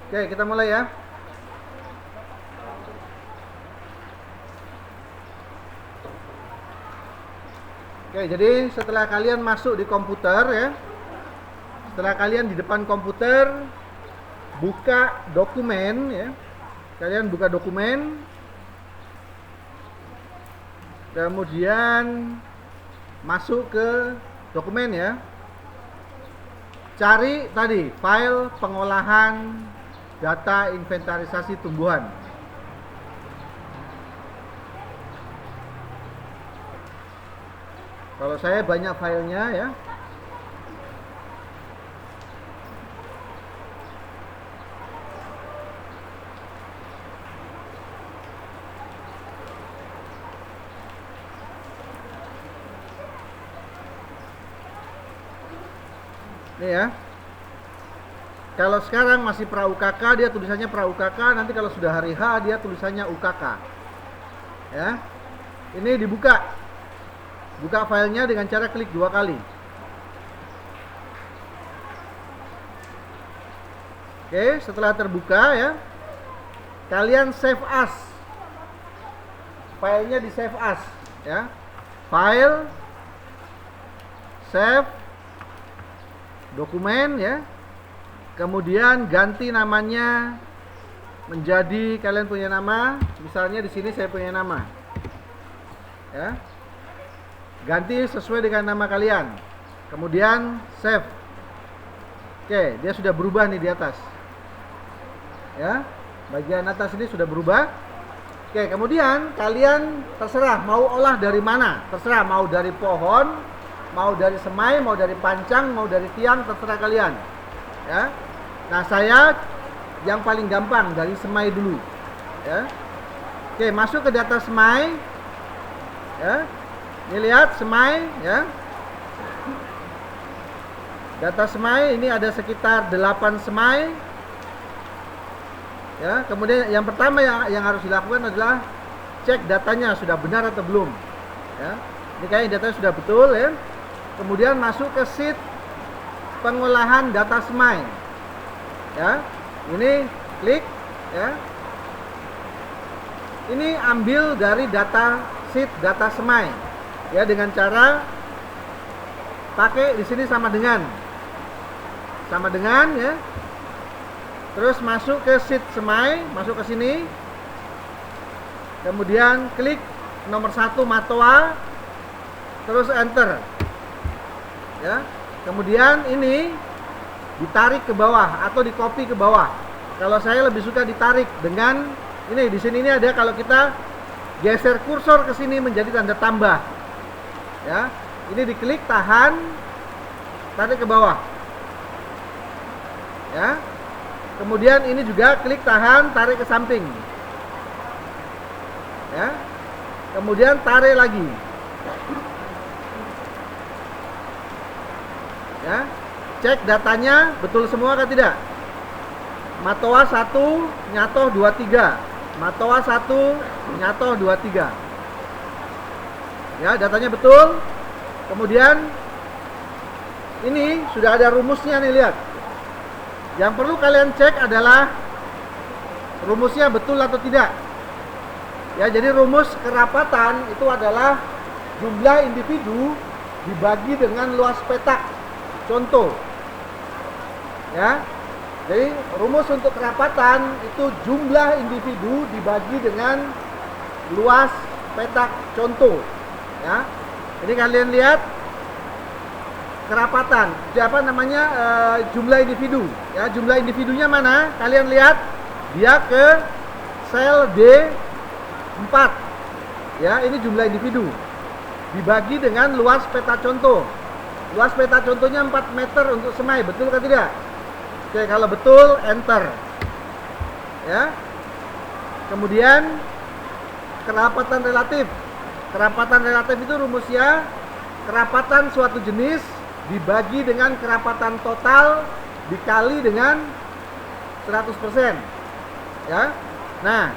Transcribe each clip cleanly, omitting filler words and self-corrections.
Oke, kita mulai ya. Oke, jadi setelah kalian masuk di komputer ya, setelah kalian di depan komputer buka dokumen ya, kalian buka dokumen, kemudian masuk ke dokumen ya, cari tadi file pengolahan data inventarisasi tumbuhan. Kalau saya banyak filenya ya. Ini ya. Kalau sekarang masih pra UKK, dia tulisannya pra UKK, nanti kalau sudah hari H dia tulisannya UKK. Ya. Ini dibuka. Buka filenya dengan cara klik 2 kali. Oke, setelah terbuka ya, kalian save as. Filenya di save as ya. File, save, dokumen ya. Kemudian ganti namanya menjadi, kalian punya nama, misalnya di sini saya punya nama. Ya. Ganti sesuai dengan nama kalian. Kemudian save. Oke, dia sudah berubah nih di atas. Ya. Bagian atas ini sudah berubah. Oke, kemudian kalian terserah mau olah dari mana. Terserah mau dari pohon, mau dari semai, mau dari pancang, mau dari tiang, terserah kalian. Ya. Nah, saya yang paling gampang dari semai dulu. Ya. Oke, masuk ke data semai. Ya. Ini lihat semai ya. Data semai ini ada sekitar 8 semai. Ya, kemudian yang pertama yang harus dilakukan adalah cek datanya sudah benar atau belum. Ya. Ini kayaknya datanya sudah betul ya. Kemudian masuk ke sheet pengolahan data semai. Ya. Ini klik ya. Ini ambil dari data sheet data semai. Ya, dengan cara pakai di sini sama dengan ya. Terus masuk ke sheet semai, masuk ke sini. Kemudian klik nomor 1 Matoa, terus enter. Ya. Kemudian ini ditarik ke bawah atau di copy ke bawah. Kalau saya lebih suka ditarik dengan ini, di sini ini ada, kalau kita geser kursor ke sini menjadi tanda tambah. Ya, ini diklik, tahan, tarik ke bawah. Ya. Kemudian ini juga klik, tahan, tarik ke samping. Ya. Kemudian tarik lagi. Ya. Cek datanya betul semua atau tidak. Matoa 1 nyatoh 23. Matoa 1 nyatoh 23. Ya, datanya betul. Kemudian ini sudah ada rumusnya nih, lihat. Yang perlu kalian cek adalah rumusnya betul atau tidak. Ya, jadi rumus kerapatan itu adalah jumlah individu dibagi dengan luas petak. Contoh. Ya. Jadi rumus untuk kerapatan itu jumlah individu dibagi dengan luas petak contoh. Ya, ini kalian lihat kerapatan, apa namanya, jumlah individu. Ya, jumlah individunya mana? Kalian lihat, dia ke sel D4. Ya, ini jumlah individu dibagi dengan luas peta contoh. Luas peta contohnya 4 meter untuk semai, betul atau tidak? Oke, kalau betul enter. Ya. Kemudian kerapatan relatif. Kerapatan relatif itu rumusnya kerapatan suatu jenis dibagi dengan kerapatan total dikali dengan 100%. Ya. Nah,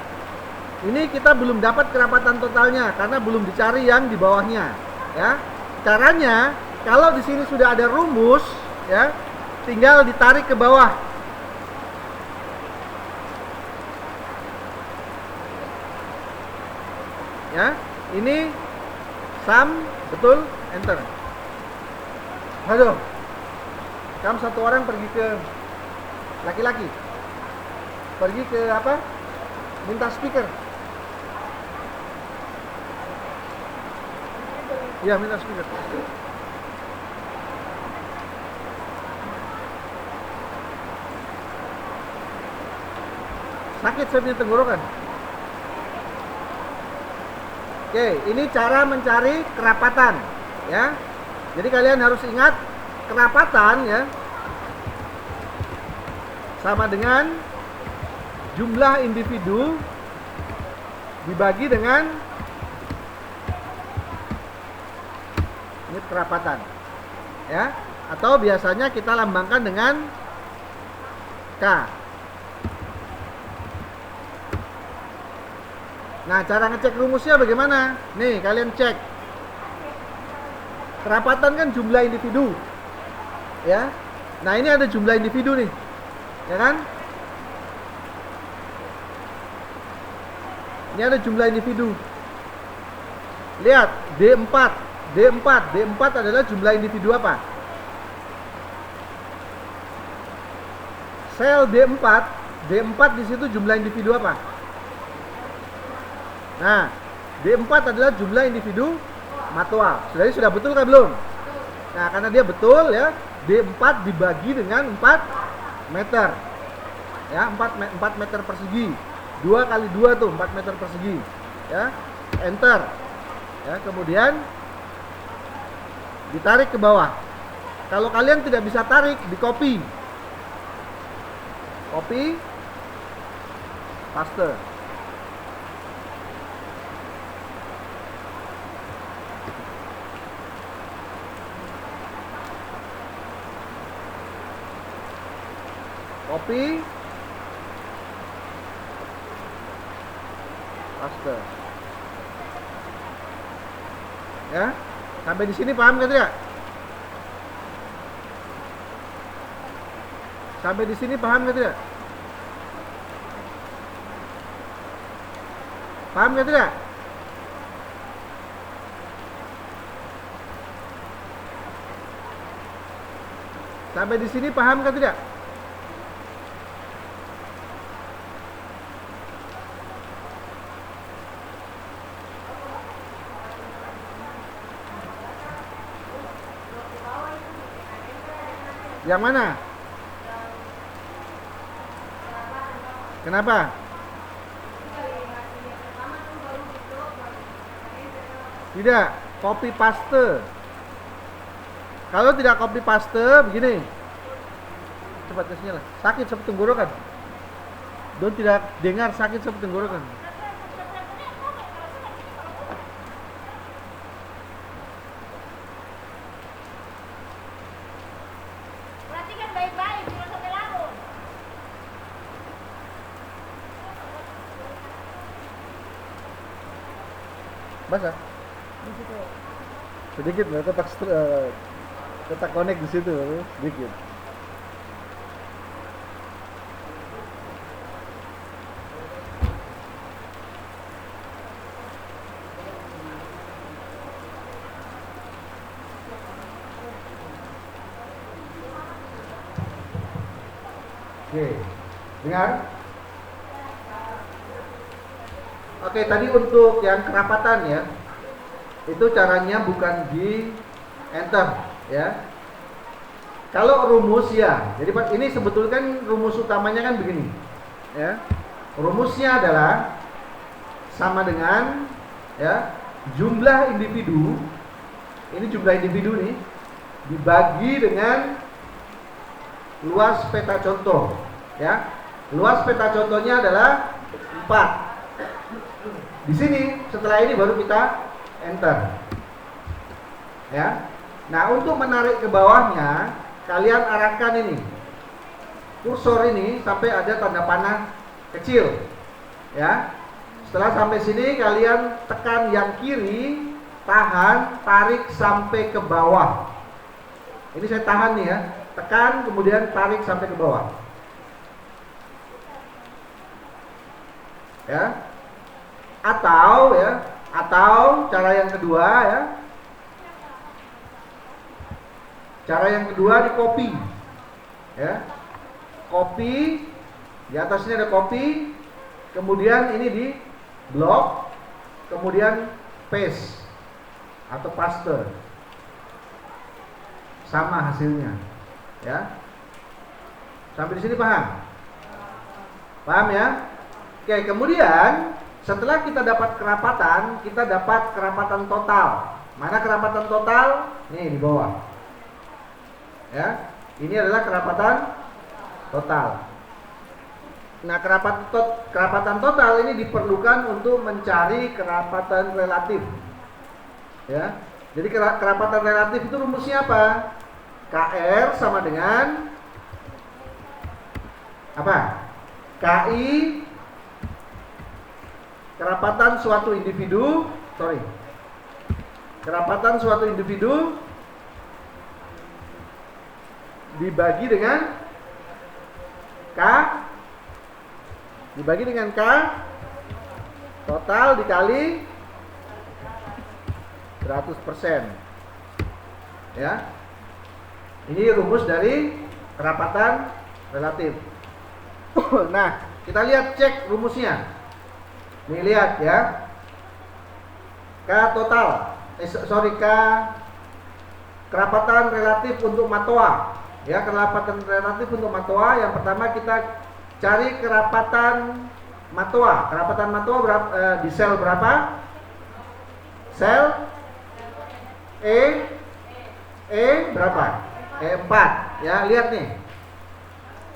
ini kita belum dapat kerapatan totalnya karena belum dicari yang di bawahnya. Ya. Caranya, kalau di sini sudah ada rumus, ya, tinggal ditarik ke bawah. Ya, ini sum, betul, enter. Aduh, kamu satu orang pergi ke laki-laki, pergi ke apa? Minta speaker. Iya, minta speaker. Sakit saya punya tenggorokan. Oke, ini cara mencari kerapatan, ya. Jadi kalian harus ingat kerapatan, ya, sama dengan jumlah individu dibagi dengan ini kerapatan, ya. Atau biasanya kita lambangkan dengan K. Nah, cara ngecek rumusnya bagaimana? Nih, kalian cek. Kerapatan kan jumlah individu. Ya. Nah, ini ada jumlah individu nih. Ya kan? Ini ada jumlah individu. Lihat, D4 adalah jumlah individu apa? Sel D4 di situ jumlah individu apa? Nah, D4 adalah jumlah individu matoa. Sudah betul kan belum? Nah, karena dia betul, ya, D4 dibagi dengan 4 meter. Ya, 4 meter persegi. 2 kali 2 tuh 4 meter persegi. Ya, enter. Ya, kemudian ditarik ke bawah. Kalau kalian tidak bisa tarik, di copy. Copy, paste. Copy, paste. Ya, sampai di sini paham kan tidak? Sampai di sini paham kan tidak? Paham kan tidak? Sampai di sini paham kan tidak? Yang mana? Kenapa? Tidak, copy paste. Kalau tidak copy paste, begini. Cepat kasihnya lah. Sakit seperti tenggorokan. Don tidak dengar sakit seperti tenggorokan. Basah? Sedikit lah, kotak connect di situ sedikit. Oke, dengar? Oke, tadi untuk yang kerapatan, ya, itu caranya bukan di enter, ya. Kalau rumus, ya, jadi ini sebetulnya kan rumus utamanya kan begini, ya. Rumusnya adalah sama dengan, ya, jumlah individu, ini jumlah individu nih, dibagi dengan luas peta contoh, ya. Luas peta contohnya adalah 4. Di sini setelah ini baru kita enter. Ya. Nah, untuk menarik ke bawahnya, kalian arahkan ini. Kursor ini sampai ada tanda panah kecil. Ya. Setelah sampai sini kalian tekan yang kiri, tahan, tarik sampai ke bawah. Ini saya tahan nih, ya. Tekan kemudian tarik sampai ke bawah. Ya. Atau, ya, Atau cara yang kedua ya. Cara yang kedua di copy. Ya. Copy, di atasnya ada copy, kemudian ini di blok, kemudian paste atau paste. Sama hasilnya. Ya. Sampai di sini paham? Paham ya? Oke, kemudian setelah kita dapat kerapatan, kita dapat kerapatan total. Mana kerapatan total? Nih di bawah. Ya, ini adalah kerapatan total. Nah, kerapatan total ini diperlukan untuk mencari kerapatan relatif. Ya, jadi kerapatan relatif itu rumusnya apa? KR sama dengan apa? KI kerapatan suatu individu, kerapatan suatu individu dibagi dengan K total dikali 100%. Ya. Ini rumus dari kerapatan relatif. Nah, kita lihat cek rumusnya. Nih lihat ya. K total. K kerapatan relatif untuk matoa. Ya, kerapatan relatif untuk matoa. Yang pertama kita cari kerapatan matoa. Kerapatan matoa di sel berapa? Sel E berapa? E4. Ya, lihat nih.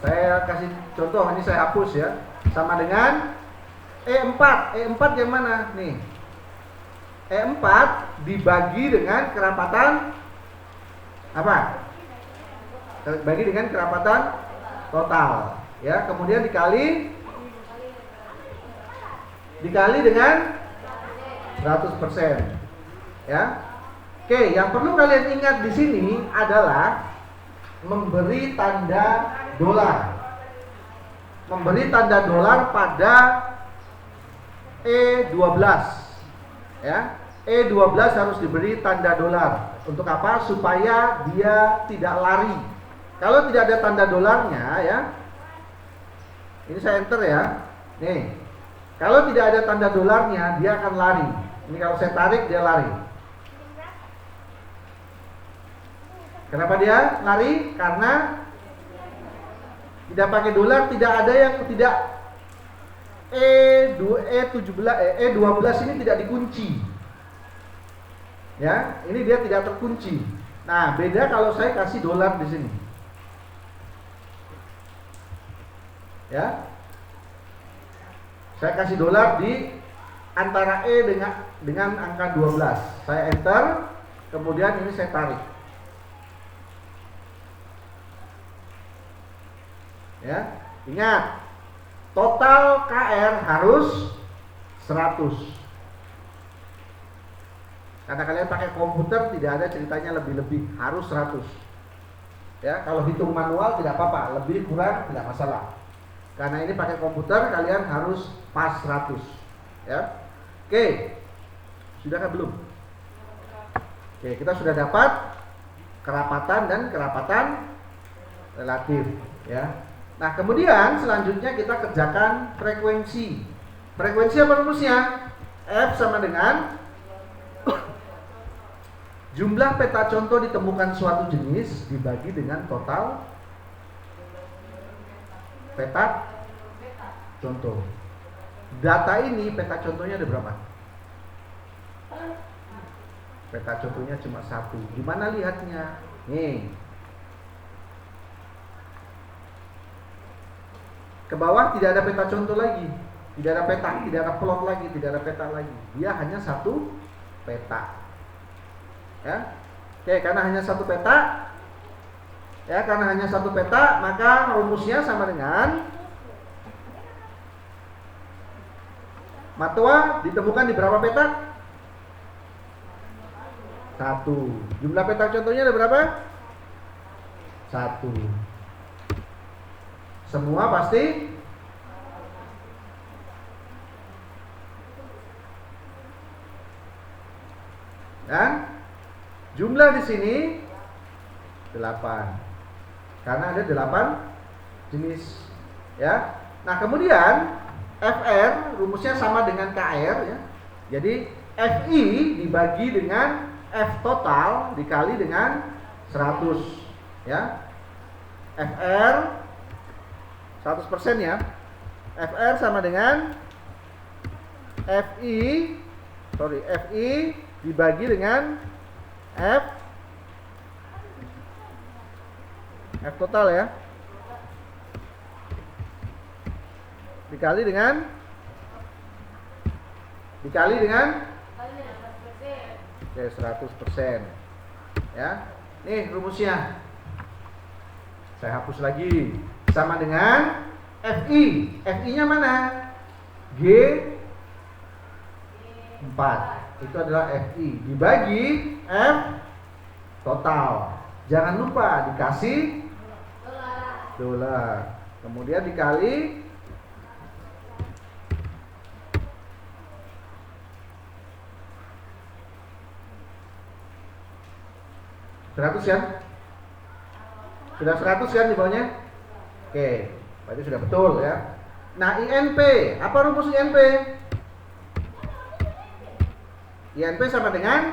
Saya kasih contoh, ini saya hapus ya. Sama dengan E4. E4 yang mana? Nih. E4 dibagi dengan kerapatan apa? Bagi dengan kerapatan total. Ya, kemudian dikali dengan 100%. Ya. Oke, yang perlu kalian ingat di sini adalah memberi tanda dolar. Memberi tanda dolar pada E12. Ya. E12 harus diberi tanda dolar. Untuk apa? Supaya dia tidak lari. Kalau tidak ada tanda dolarnya ya. Ini saya enter ya. Nih. Kalau tidak ada tanda dolarnya, dia akan lari. Ini kalau saya tarik dia lari. Kenapa dia lari? Karena tidak pakai dolar, tidak ada yang tidak E12 ini tidak dikunci. Ya, ini dia tidak terkunci. Nah, beda kalau saya kasih dolar di sini. Ya. Saya kasih dolar di antara E dengan angka 12. Saya enter, kemudian ini saya tarik. Ya, ingat, total KR harus 100. Karena kalian pakai komputer tidak ada ceritanya lebih-lebih, harus 100. Ya, kalau hitung manual tidak apa-apa, lebih kurang tidak masalah. Karena ini pakai komputer, kalian harus pas 100. Ya. Oke. Sudahkah belum? Oke, kita sudah dapat kerapatan dan kerapatan relatif, ya. Nah, kemudian selanjutnya kita kerjakan frekuensi. Frekuensi apa rumusnya? F sama dengan jumlah peta contoh ditemukan suatu jenis dibagi dengan total peta contoh. Data ini peta contohnya ada berapa? Peta contohnya cuma 1. Gimana lihatnya? Nih. Ke bawah tidak ada peta contoh lagi. Tidak ada peta, tidak ada plot lagi, tidak ada peta lagi. Dia hanya satu peta. Ya. Oke, karena hanya satu peta, ya, karena hanya satu peta, maka rumusnya sama dengan matoa ditemukan di berapa peta? 1. Jumlah peta contohnya ada berapa? 1. Semua pasti Dan jumlah di sini 8. Karena ada 8 jenis, ya. Nah, kemudian FR rumusnya sama dengan KR, ya. Jadi FI dibagi dengan F total dikali dengan 100, ya. FR 100% ya. FR sama dengan FI dibagi dengan F total, ya, dikali dengan oke, 100%, ya. Nih rumusnya, saya hapus lagi, sama dengan FI nya mana? G4, itu adalah FI dibagi F total. Jangan lupa dikasih dolar, kemudian dikali 100, ya. Sudah 100 kan di bawahnya? Oke, berarti sudah betul, ya. Nah, INP, apa rumus INP? INP sama dengan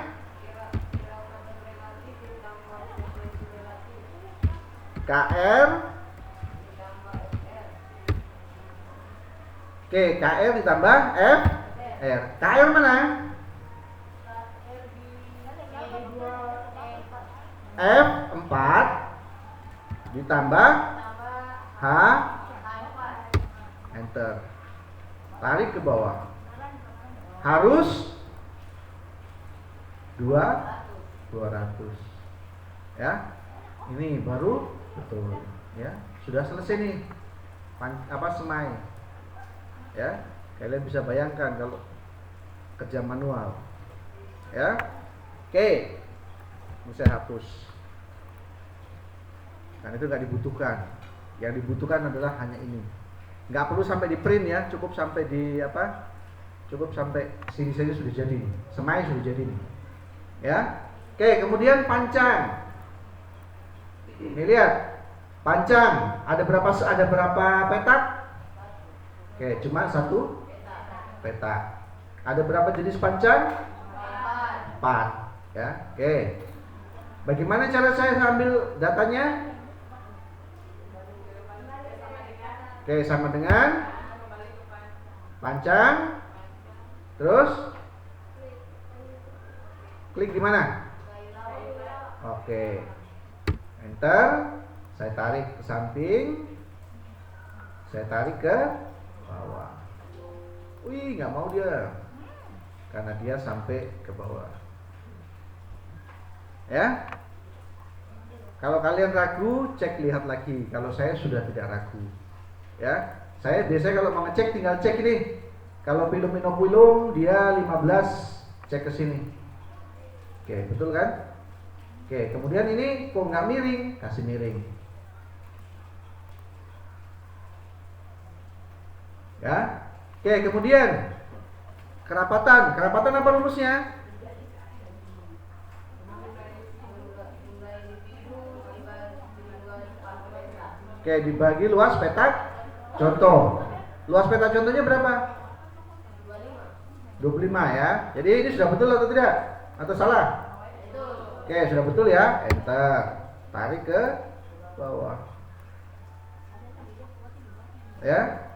KR. Oke, KR ditambah FR. KR mana? F4 ditambah H, enter, tarik ke bawah, harus 200, ya. Ini baru betul, ya. Sudah selesai nih semai, ya. Kalian bisa bayangkan kalau kerja manual, ya. Oke, ini saya hapus karena itu nggak dibutuhkan. Yang dibutuhkan adalah hanya ini. Nggak perlu sampai di print, ya. Cukup sampai sini saja sudah jadi. Semai sudah jadi nih, ya. Oke, kemudian pancang. Ini lihat, pancang ada berapa petak? Oke, cuma 1 petak. Ada berapa jenis pancang? 4, ya. Oke, bagaimana cara saya ambil datanya? Oke, sama dengan pancang, terus klik di mana? Oke, enter. Saya tarik ke samping, saya tarik ke bawah. Wih, nggak mau dia, karena dia sampai ke bawah, ya. Kalau kalian ragu, cek lihat lagi. Kalau saya sudah tidak ragu, ya. Saya biasanya kalau mau ngecek tinggal cek ini. Kalau film inokulum dia 15, cek ke sini. Oke, betul kan? Oke, kemudian ini kok nggak miring, kasih miring, ya. Oke, kemudian kerapatan apa rumusnya? Oke, dibagi luas petak contoh. Luas petak contohnya berapa? 25, ya. Jadi ini sudah betul atau tidak? Atau salah? Oke, sudah betul, ya. Enter. Tarik ke bawah, ya.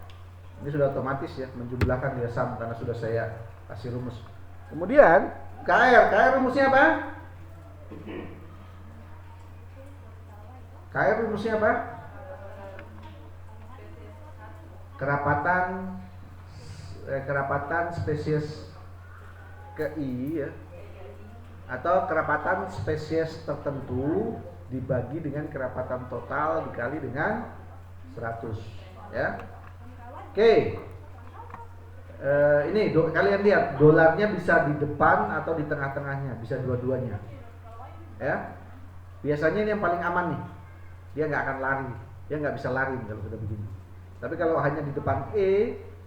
Ini sudah otomatis, ya, menjumlahkan dia sum karena sudah saya kasih rumus. Kemudian KR rumusnya apa? KR rumusnya apa? Kerapatan spesies ke I, ya, atau kerapatan spesies tertentu dibagi dengan kerapatan total dikali dengan 100, ya. Oke, ini kalian lihat dolarnya bisa di depan atau di tengah-tengahnya, bisa dua-duanya, ya. Biasanya ini yang paling aman nih, dia nggak akan lari, dia nggak bisa lari kalau sudah begini. Tapi kalau hanya di depan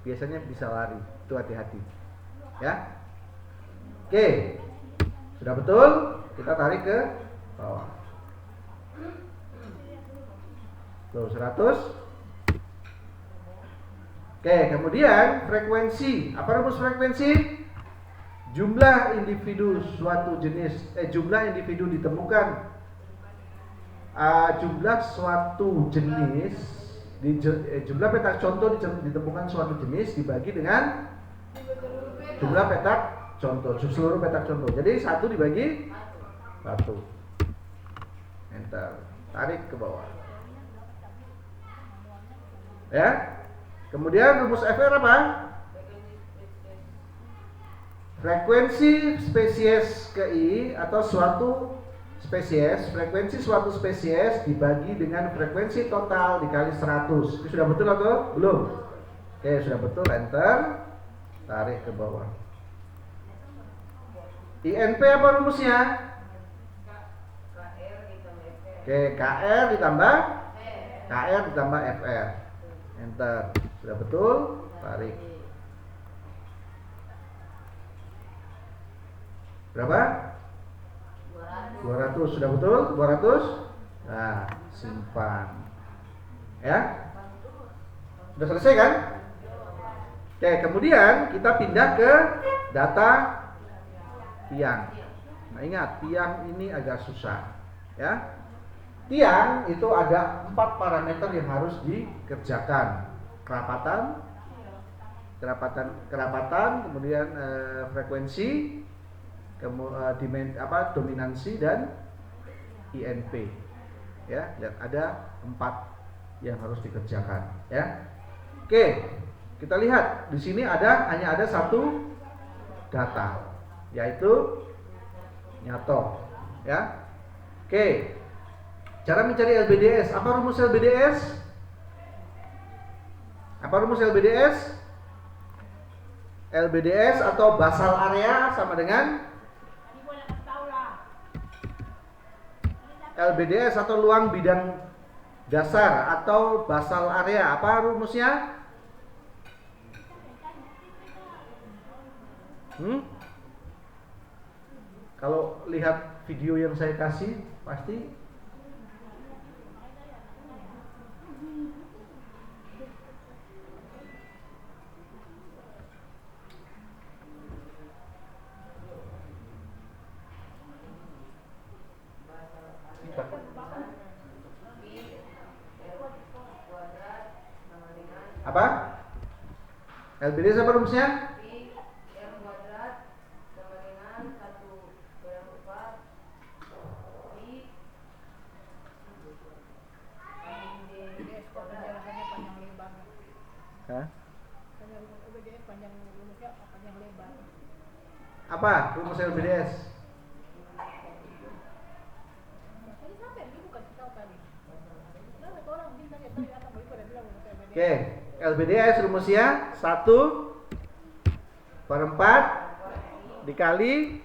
biasanya bisa lari, itu hati-hati, ya. Oke, Sudah betul? Kita tarik ke bawah. Tuh 100. Oke, kemudian frekuensi. Apa rumus frekuensi? Jumlah individu suatu jenis, jumlah individu ditemukan, jumlah suatu jenis jumlah petak contoh ditemukan suatu jenis dibagi dengan jumlah petak contoh, seluruh petak contoh. Jadi 1 dibagi 1. Enter. Tarik ke bawah. Ya. Kemudian rumus FR apa? Frekuensi spesies ke I atau suatu spesies, frekuensi suatu spesies dibagi dengan frekuensi total dikali 100. Itu sudah betul atau belum? Oke, sudah betul, enter. Tarik ke bawah. INP apa rumusnya? Oke, KR ditambah FR. Enter. Sudah betul, tarik. Berapa? 200. Sudah betul? 200. Nah, simpan. Ya? Sudah selesai kan? Oke, kemudian kita pindah ke data tiang. Nah, ingat, tiang ini agak susah. Ya. Tiang itu ada 4 parameter yang harus dikerjakan. Kerapatan, kemudian frekuensi, dominansi dan INP. Ya, lihat ada 4 yang harus dikerjakan, ya. Oke, kita lihat di sini hanya ada satu data, yaitu nyato, ya. Oke. Cara mencari LBDS. Apa rumus LBDS? LBDS atau basal area sama dengan LBDS atau luang bidang dasar atau basal area. Apa rumusnya? Kalau lihat video yang saya kasih pasti apa? LBDS apa rumusnya? Apa rumus LBDS? Oke, LBDS rumusnya 1/4 dikali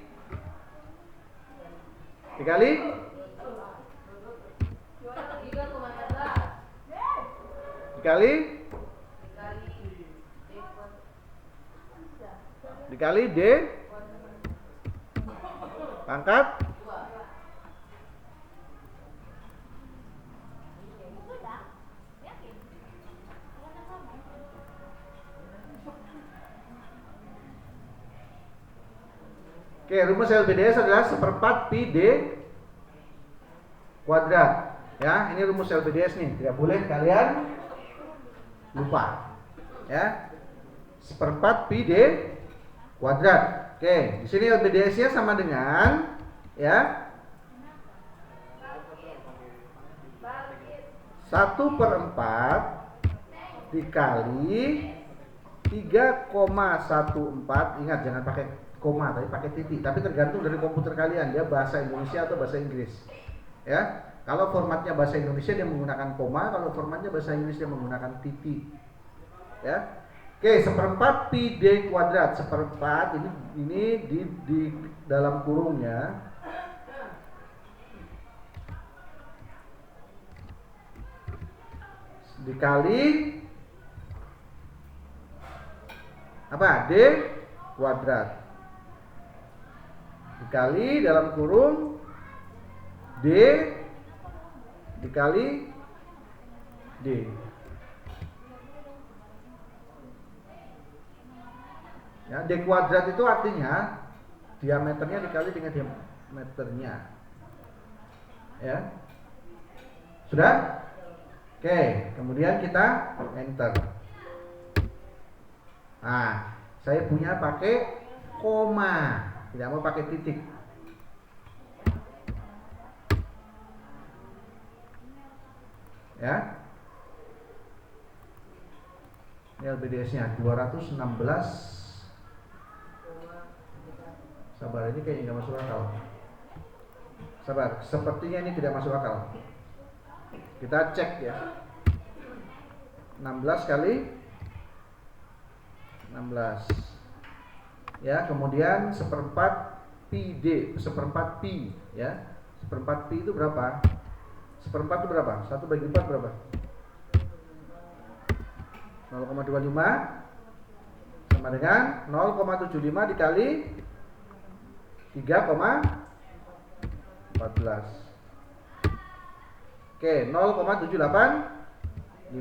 D pangkat Oke, rumus LBDS adalah 1/4 pi D kuadrat. Ya, ini rumus LBDS nih, tidak boleh kalian lupa. Ya, 1/4 pi D kuadrat. Oke, di sini LBDS-nya sama dengan ya 1/4 dikali 3,14. Ingat, jangan pakai koma, tapi pakai titik. Tapi tergantung dari komputer kalian, dia bahasa Indonesia atau bahasa Inggris. Ya, kalau formatnya bahasa Indonesia dia menggunakan koma, kalau formatnya bahasa Inggris dia menggunakan titik. Ya, oke, 1/4 pi D kuadrat. 1/4 ini di dalam kurungnya dikali apa? D kuadrat dikali dalam kurung D dikali D. Ya, D kuadrat itu artinya diameternya dikali dengan diameternya. Ya. Sudah? Oke, kemudian kita enter. Nah, saya punya pakai koma, tidak mau pakai titik. Ya. Ini LBDS-nya 216. Sabar, ini kayaknya nggak masuk akal. Sabar, sepertinya ini tidak masuk akal. Kita cek ya. 16 kali 16. Ya, kemudian seperempat pi D, seperempat pi ya. Seperempat pi itu berapa? Seperempat itu berapa? 1 bagi 4 berapa? 0,25 sama dengan 0,75 dikali 3,14. Oke, 0,785.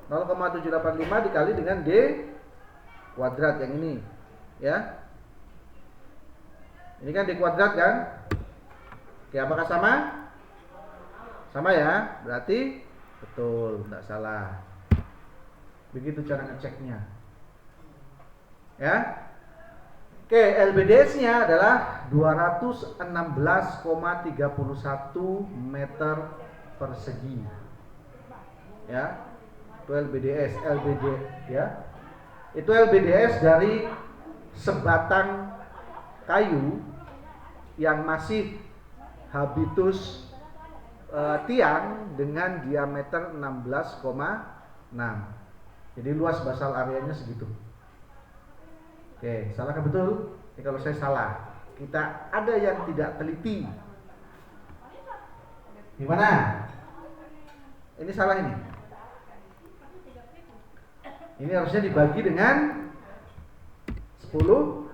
0,785 dikali dengan D kuadrat yang ini. Ya. Ini kan D kuadrat kan? Oke, apakah sama? Sama ya? Berarti betul, tidak salah. Begitu cara ngeceknya. Ya. Oke, LBDS-nya adalah 216,31 meter persegi. Ya. Itu LBDS, LBD ya. Itu LBDS dari sebatang kayu yang masih habitus tiang dengan diameter 16,6. Jadi luas basal areanya segitu. Oke, salah kan betul? Kalau saya salah, kita ada yang tidak teliti. Gimana? Ini salah ini. Ini harusnya dibagi dengan 10.000.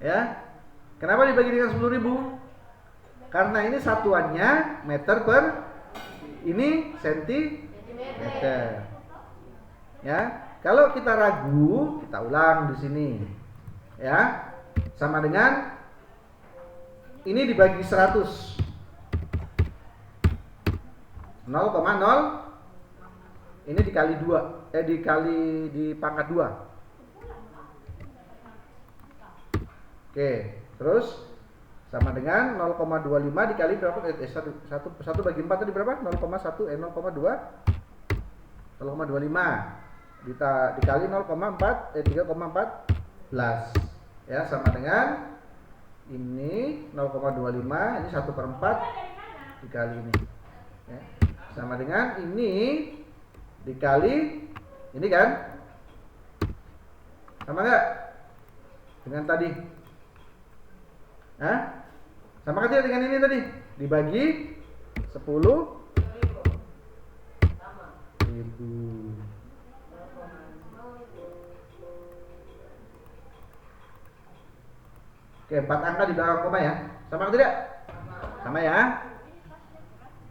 Ya. Kenapa dibagi dengan 10.000? Karena ini satuannya meter per ini sentimeter. Ya. Kalau kita ragu, kita ulang di sini. Ya. Sama dengan ini dibagi 100. 0,0 ini dikali 2, dikali di pangkat 2. Oke, terus sama dengan 0,25 dikali berapa? 1 bagi 4 tadi berapa? 0,1 0,2 0,25 dikali 0,4 3,14 ya, sama dengan ini 0,25, ini 1/4 dikali ini ya, sama dengan ini dikali ini kan, sama nggak dengan tadi? Hah? Sama kan dengan ini tadi? Dibagi 10.000. Oke, 4 angka di belakang koma ya. Sama atau tidak? Sama ya.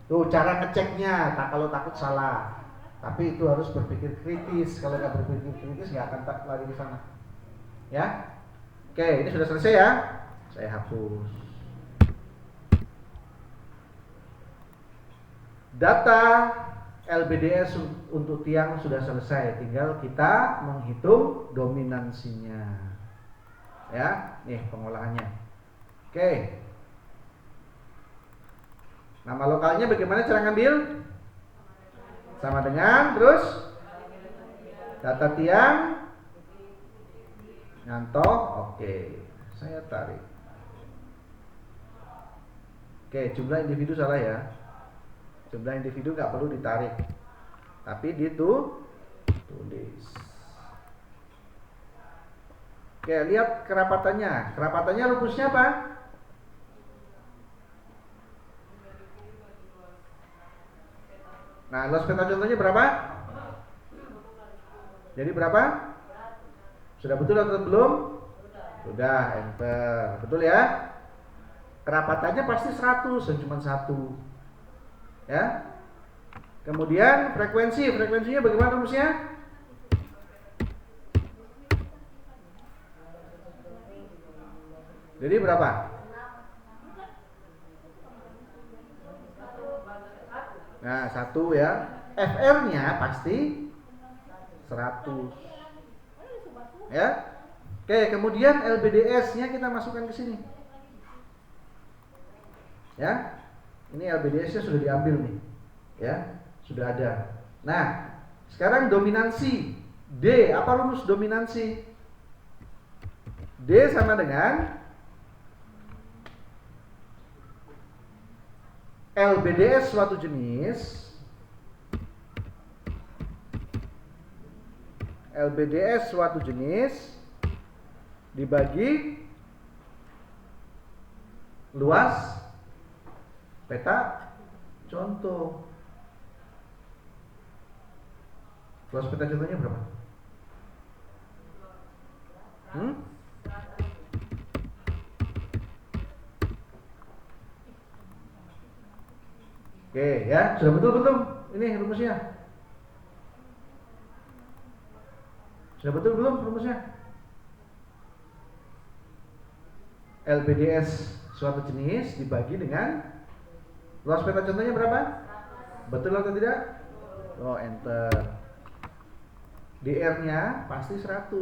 Tuh cara ngeceknya, kalau takut salah. Tapi itu harus berpikir kritis. Kalau nggak berpikir kritis nggak akan lari ke sana. Ya. Oke, ini sudah selesai ya. Saya hapus. Data LBDS untuk tiang sudah selesai, tinggal kita menghitung dominansinya. Ya, nih pengolahannya. Oke. Nama lokalnya bagaimana cara ngambil? Sama dengan terus data tiang ngantok. Oke, saya tarik. Oke, jumlah individu salah ya. Jumlah individu nggak perlu ditarik, tapi ditulis. Oke, lihat kerapatannya. Kerapatannya rumusnya apa? Nah, los peta contohnya berapa? 15 Jadi berapa? Sudah betul atau belum? Sudah, enter. Betul ya? Kerapatannya pasti 100 dan cuma 1. Ya. Kemudian frekuensinya bagaimana rumusnya? Jadi berapa? Nah, 1 ya. FR-nya pasti 100. Ya. Oke, kemudian LBDS-nya kita masukkan ke sini. Ya. Ini LBDS-nya sudah diambil nih. Ya, sudah ada. Nah, sekarang dominansi. D, apa rumus dominansi? D sama dengan LBDS suatu jenis dibagi luas peta contoh. Luas peta contohnya berapa? Oke ya, sudah betul belum? Ini rumusnya. Sudah betul belum rumusnya? LBDS suatu jenis dibagi dengan luas peta contohnya berapa? Betul atau tidak? Oh, enter. DR-nya pasti 100.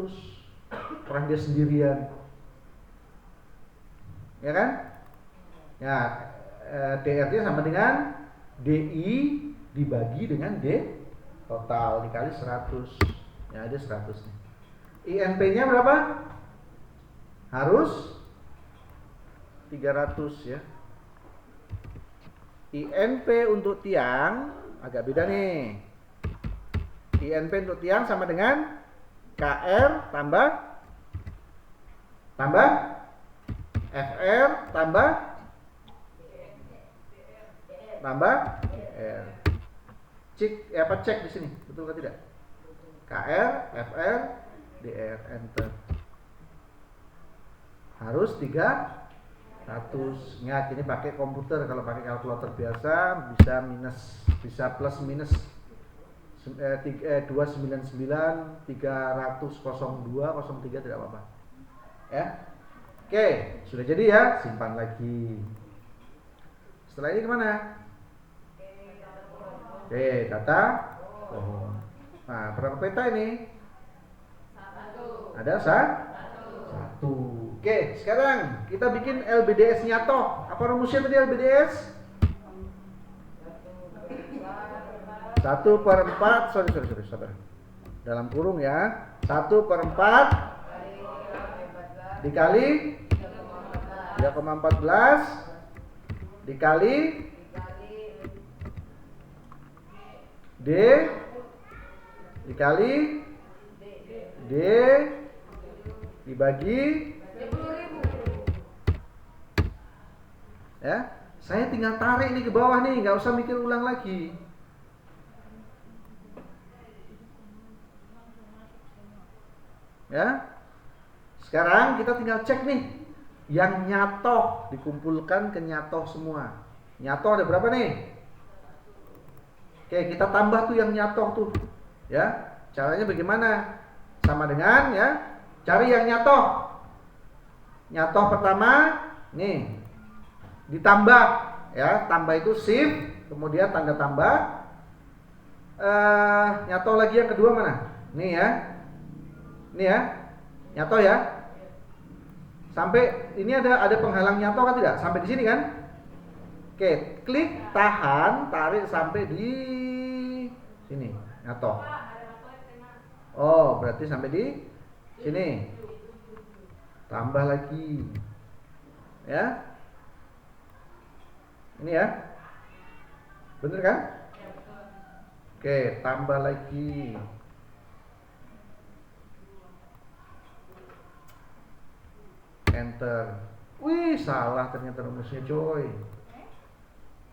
Orang dia sendirian. Ya kan? Ya, DR-nya sama dengan DI dibagi dengan D total dikali 100. Ya, ada 100 nih. INP-nya berapa? Harus 300 ya. INP untuk tiang agak beda nih. INP untuk tiang sama dengan KR tambah FR tambah R. Cek di sini, betul atau tidak? KR, FR, DR, enter. Harus 300. Ingat, ini pakai komputer. Kalau pakai kalkulator biasa bisa plus minus 299 300 02 03 tidak apa-apa. Ya. Oke, sudah jadi ya, simpan lagi. Setelah ini kemana? Oke, data pohon. Nah, berapa peta ini? Ada 1. Oke, sekarang kita bikin LBDS nyato. Apa rumusnya tadi LBDS? 1/4. Sorry, sabar. Dalam kurung ya. 1/4 dikali 3,14 dikali D dikali D dibagi ya. Saya tinggal tarik nih ke bawah nih, nggak usah mikir ulang lagi. Ya. Sekarang kita tinggal cek nih yang nyatoh, dikumpulkan ke nyatoh semua. Nyatoh ada berapa nih? Oke, kita tambah tuh yang nyatoh tuh. Ya. Caranya bagaimana? Sama dengan ya, cari yang nyatoh. Nyatoh pertama nih ditambah ya, tambah itu shift, kemudian tanda tambah. Nyatoh lagi yang kedua mana? Nih ya. Ini ya, nyatoh ya. Sampai ini ada penghalang nyatoh kan tidak? Sampai di sini kan? Oke, klik, tahan, tarik sampai di sini, nyatoh. Oh, berarti sampai di sini. Tambah lagi. Ya. Ini ya. Bener kan? Oke, tambah lagi. Enter. Wih, salah ternyata rumusnya coy.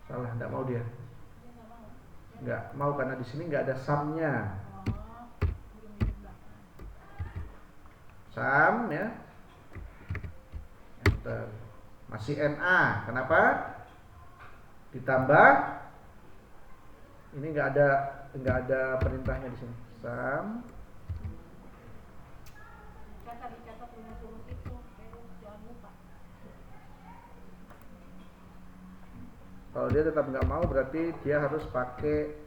Salah, enggak mau dia. Enggak mau karena di sini enggak ada sumnya. Sum ya. Enter. Masih NA. Kenapa? Ditambah ini nggak ada perintahnya di sini. Sum. Kalau dia tetap nggak mau berarti dia harus pakai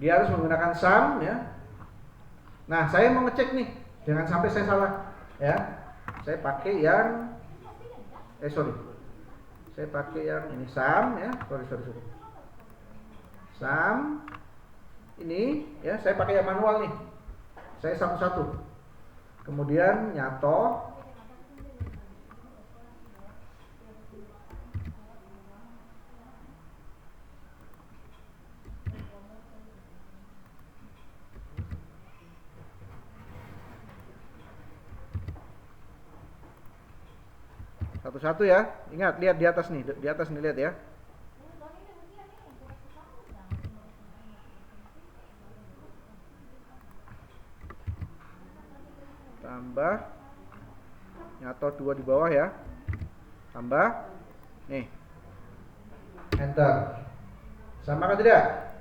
dia harus menggunakan sum ya. Nah, saya mau ngecek nih, jangan sampai saya salah ya. Saya pakai yang saya pakai yang ini sum ya. Sorry. Sum ini ya, saya pakai yang manual nih. Saya satu-satu. Kemudian nyato. Satu-satu ya. Ingat, lihat di atas nih, lihat ya. Tambah nyato 2 di bawah ya. Tambah nih. Enter. Sama kan tidak?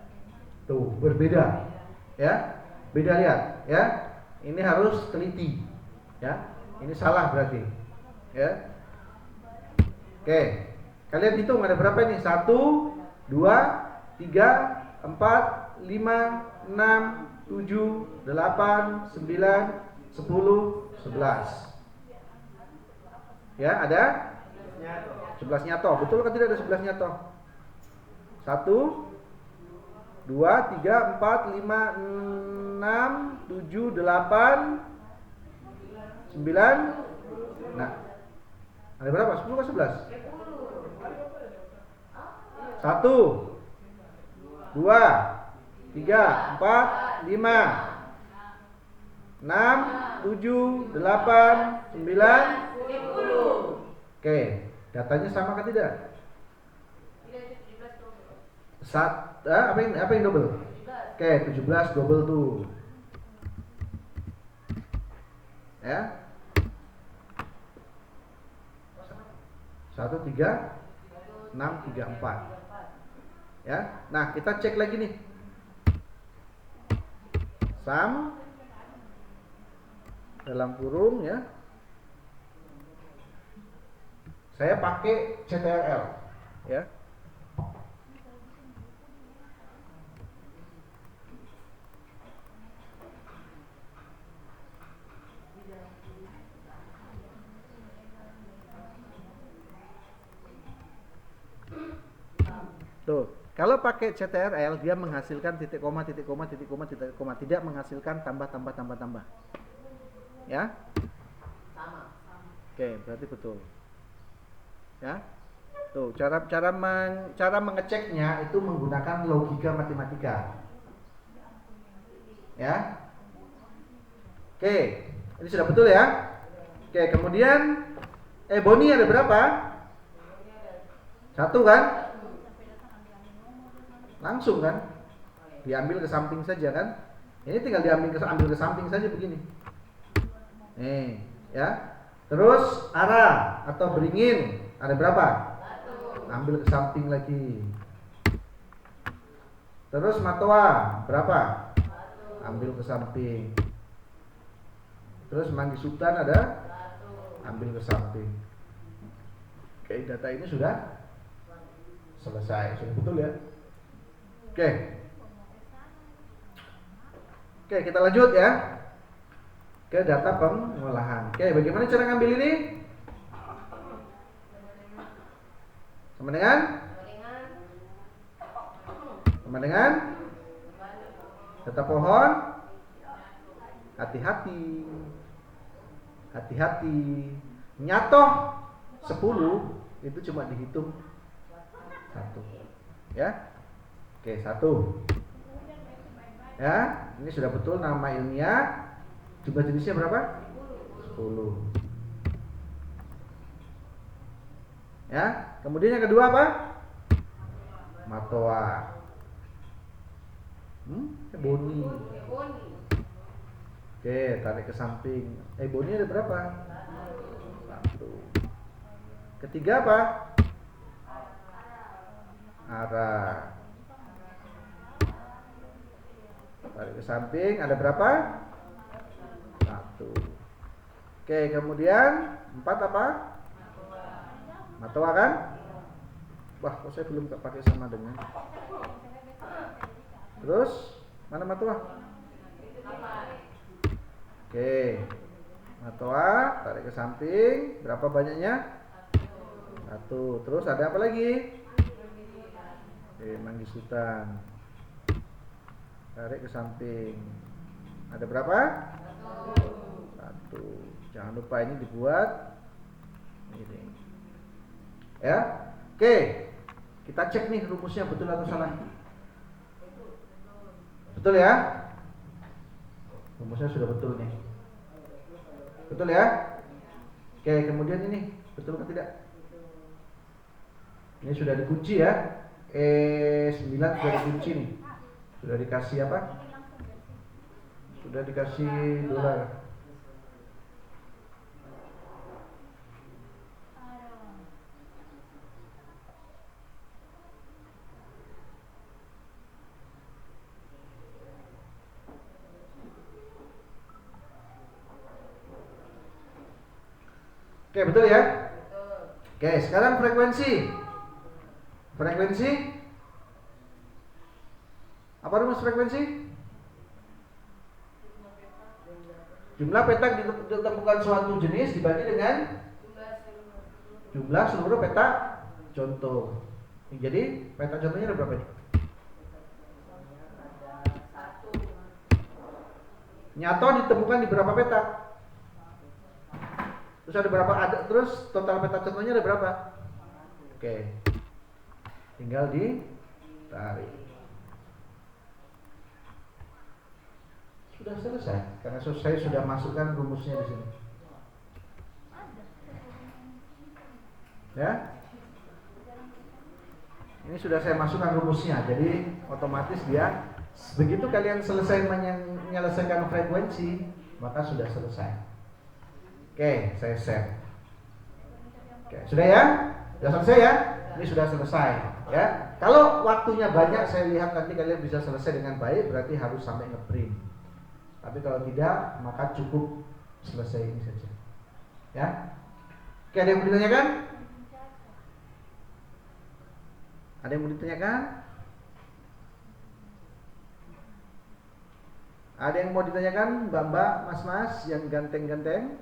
Tuh, berbeda. Ya. Beda lihat ya. Ini harus teliti. Ya. Ini salah berarti. Ya. Oke. Kalian hitung ada berapa ini? 1 2 3 4 5 6 7 8 9 10, 11. Ya, ada? 11 nyato. Betul kan tidak ada 11 nyato? 1 2 3 4 5 6 7 8 9. Nah. Ada berapa? 10 atau 11? 1 2 3 4 5 6, 7, 8, 9, 10. Oke, datanya sama kan tidak? Apa yang double? Oke, 17 double tuh. Ya. 1, 3, 6, 3, 4. Ya. Nah, kita cek lagi nih. Sum dalam kurung ya. Saya pakai CTRL ya. Tuh, kalau pakai CTRL dia menghasilkan titik koma, tidak menghasilkan tambah. Ya? Sama. Oke, berarti betul. Ya. Tuh, cara mengeceknya itu menggunakan logika matematika. Ya. Oke, ini sudah betul ya? Oke, kemudian Boni ada berapa? 1 kan? Langsung kan? Diambil ke samping saja kan? Ini tinggal ambil ke samping saja begini. Nih, ya. Terus arah atau beringin ada berapa? 1. Ambil ke samping lagi. Terus matoa berapa? 1. Ambil ke samping. Terus manggi sultan ada? 1. Ambil ke samping. Oke, data ini sudah selesai. Sudah betul ya? Oke. Oke, kita lanjut ya ke data pengolahan. Oke, bagaimana cara ngambil ini? Sama dengan data pohon. Hati-hati. Nyato 10 itu cuma dihitung 1. Ya. Oke, 1. Ya, ini sudah betul nama ilmiah. Jumlah jenisnya berapa? 10. Ya, kemudian yang kedua apa? Matoa. Boni. Oke, tarik ke samping. Boni ada berapa? 1. Ketiga apa? Arah. Tarik ke samping, ada berapa? 1. Oke, kemudian 4 apa? Matoa kan? Wah, kok saya belum pakai sama dengan. Terus, mana matoa? Oke, matoa, tarik ke samping. Berapa banyaknya? 1. Terus ada apa lagi? Oke, Manggisutan. Tarik ke samping. Ada berapa? 1. Jangan lupa ini dibuat ini. Ya. Oke. Kita cek nih rumusnya betul atau salah. Betul ya? Rumusnya sudah betul nih. Betul ya? Oke, kemudian ini betul atau tidak? Ini sudah dikunci ya. E9 sudah dikunci nih. Sudah dikasih apa? Sudah dikasih dolar. Oke, betul ya? Oke, sekarang frekuensi. Frekuensi. Apa rumus frekuensi? Jumlah petak ditemukan suatu jenis dibagi dengan jumlah seluruh petak contoh. Jadi petak contohnya ada berapa nih? Nyato ditemukan di berapa petak? Terus ada berapa? Terus total petak contohnya ada berapa? Oke. Tinggal ditarik. Sudah selesai karena saya sudah masukkan rumusnya di sini. Ya. Ini sudah saya masukkan rumusnya. Jadi otomatis dia begitu kalian selesai menyelesaikan frekuensi, maka sudah selesai. Oke, saya save. Oke, sudah ya? Sudah selesai ya? Ini sudah selesai ya. Kalau waktunya banyak, saya lihat nanti kalian bisa selesai dengan baik, berarti harus sampai ngeprint. Tapi kalau tidak, maka cukup selesai ini saja. Ya. Oke, ada yang mau ditanyakan? Ada yang mau ditanyakan? Ada yang mau ditanyakan, Mbak-mbak, mas-mas yang ganteng-ganteng?